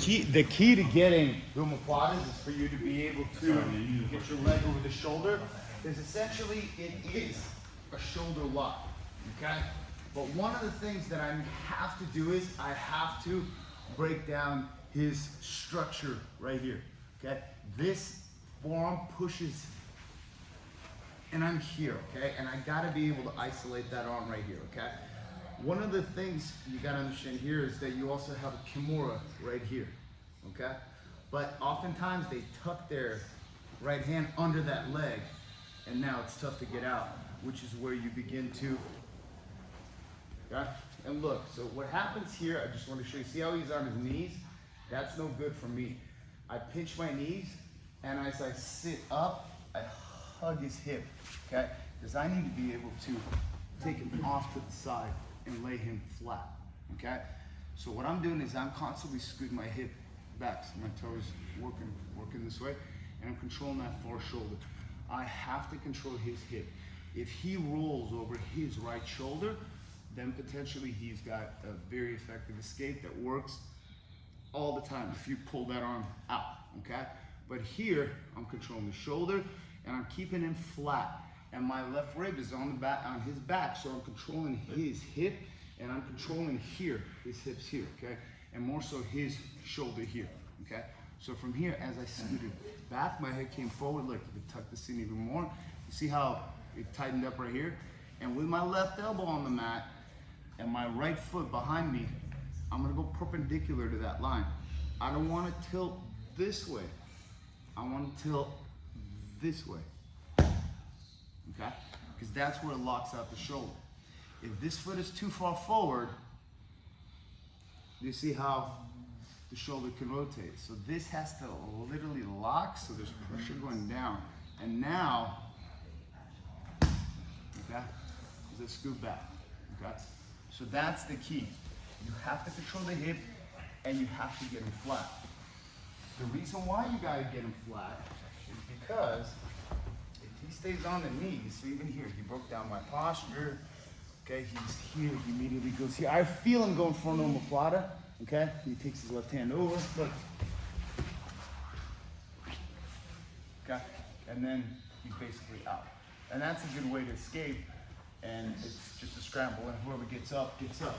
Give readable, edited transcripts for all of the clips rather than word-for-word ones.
the key to getting omoplatas is for you to be able to get your leg over the shoulder. Because essentially it is a shoulder lock, okay? But one of the things that I have to do is I have to break down his structure right here, okay? This forearm pushes, and I'm here, okay? And I gotta be able to isolate that arm right here, okay? One of the things you gotta understand here is that you also have a kimura right here, okay? But oftentimes they tuck their right hand under that leg, and now it's tough to get out, which is where you begin to, okay? And look, so what happens here, I just want to show you, see how he's on his knees? That's no good for me. I pinch my knees, and as I sit up, I hug his hip, okay? Because I need to be able to take him off to the side and lay him flat, okay? So what I'm doing is I'm constantly scooting my hip back, so my toes working this way, and I'm controlling that far shoulder. I have to control his hip. If he rolls over his right shoulder, then potentially he's got a very effective escape that works all the time if you pull that arm out, okay? But here, I'm controlling the shoulder and I'm keeping him flat. And my left rib is on the back, on his back, so I'm controlling his hip and I'm controlling here, his hips here, okay? And more so his shoulder here, okay? So from here, as I scooted back, my head came forward. Look, you can tuck this in even more. You see how it tightened up right here? And with my left elbow on the mat and my right foot behind me, I'm gonna go perpendicular to that line. I don't wanna tilt this way. I wanna tilt this way, okay? Because that's where it locks out the shoulder. If this foot is too far forward, you see how the shoulder can rotate. So this has to literally lock, so there's pressure going down. And now, okay, is a scoop back, okay? So that's the key. You have to control the hip and you have to get him flat. The reason why you gotta get him flat is because if he stays on the knees, so even here, he broke down my posture, okay, he's here, he immediately goes here. I feel him going for an omoplata. Okay, he takes his left hand over, look. Okay, and then he's basically out. And that's a good way to escape, and it's just a scramble, and whoever gets up, gets up.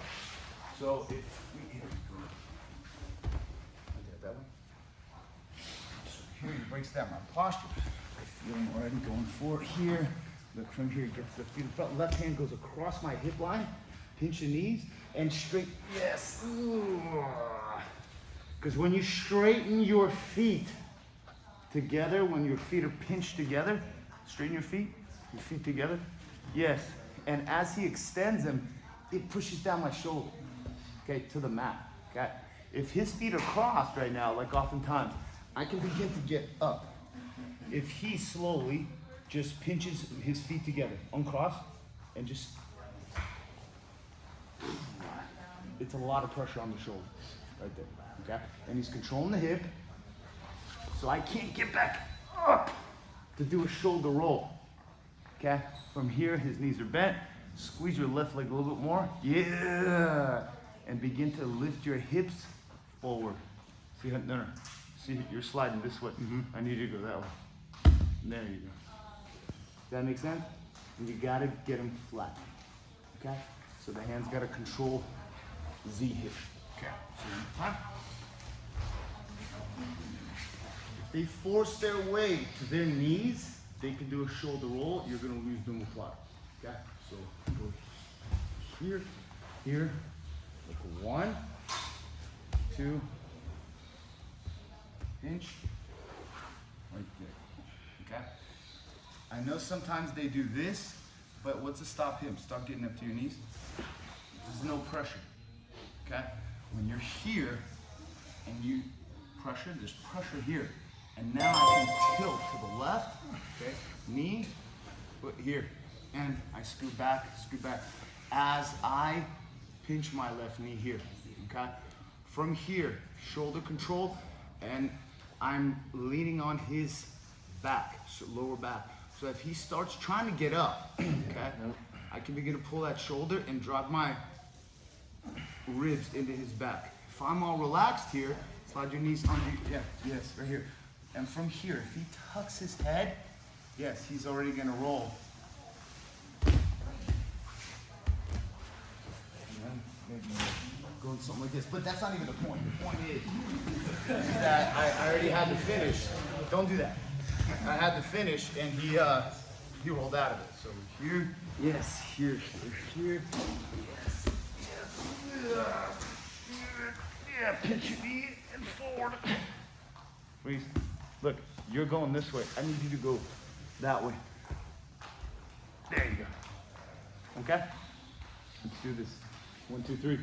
So if we, here we go. I did that one. So here he breaks down my posture. I feel him already going forward here. Look, from here, gets the feet in front. Left hand goes across my hip line, pinch the knees, and straight, yes. Because when you straighten your feet together, when your feet are pinched together, straighten your feet together, yes. And as he extends them, it pushes down my shoulder, okay, to the mat, okay? If his feet are crossed right now, like oftentimes, I can begin to get up. If he slowly just pinches his feet together, uncross, and just, it's a lot of pressure on the shoulder, right there, okay? And he's controlling the hip, so I can't get back up to do a shoulder roll, okay? From here, his knees are bent. Squeeze your left leg a little bit more, yeah! And begin to lift your hips forward. See, no, see, you're sliding this way. I need you to go that way. There you go. Does that make sense? And you gotta get them flat, okay? So the hand's gotta control Z hip. Okay, so time. If they force their way to their knees, they can do a shoulder roll. You're gonna lose the omoplata. Okay, so go here, here. Like 1, 2, pinch, right there. Okay. I know sometimes they do this, but what's to stop him? Stop getting up to your knees. There's no pressure. Okay? When you're here and you pressure, there's pressure here. And now I can tilt to the left, okay? Knee, foot here. And I scoot back, as I pinch my left knee here, okay? From here, shoulder control, and I'm leaning on his back, so lower back. So if he starts trying to get up, okay, I can begin to pull that shoulder and drop my ribs into his back. If I'm all relaxed here, Slide your knees under, yeah, yes, right here. And from here, if he tucks his head, yes, he's already gonna roll. Maybe going something like this, but that's not even the point. The point is that I already had to finish. Don't do that. I had to finish, and he rolled out of it. So here, yes, here, here, yes, yeah, pinch your knee and forward. Please, look, you're going this way. I need you to go that way. There you go. Okay? Let's do this. 1, 2, 3.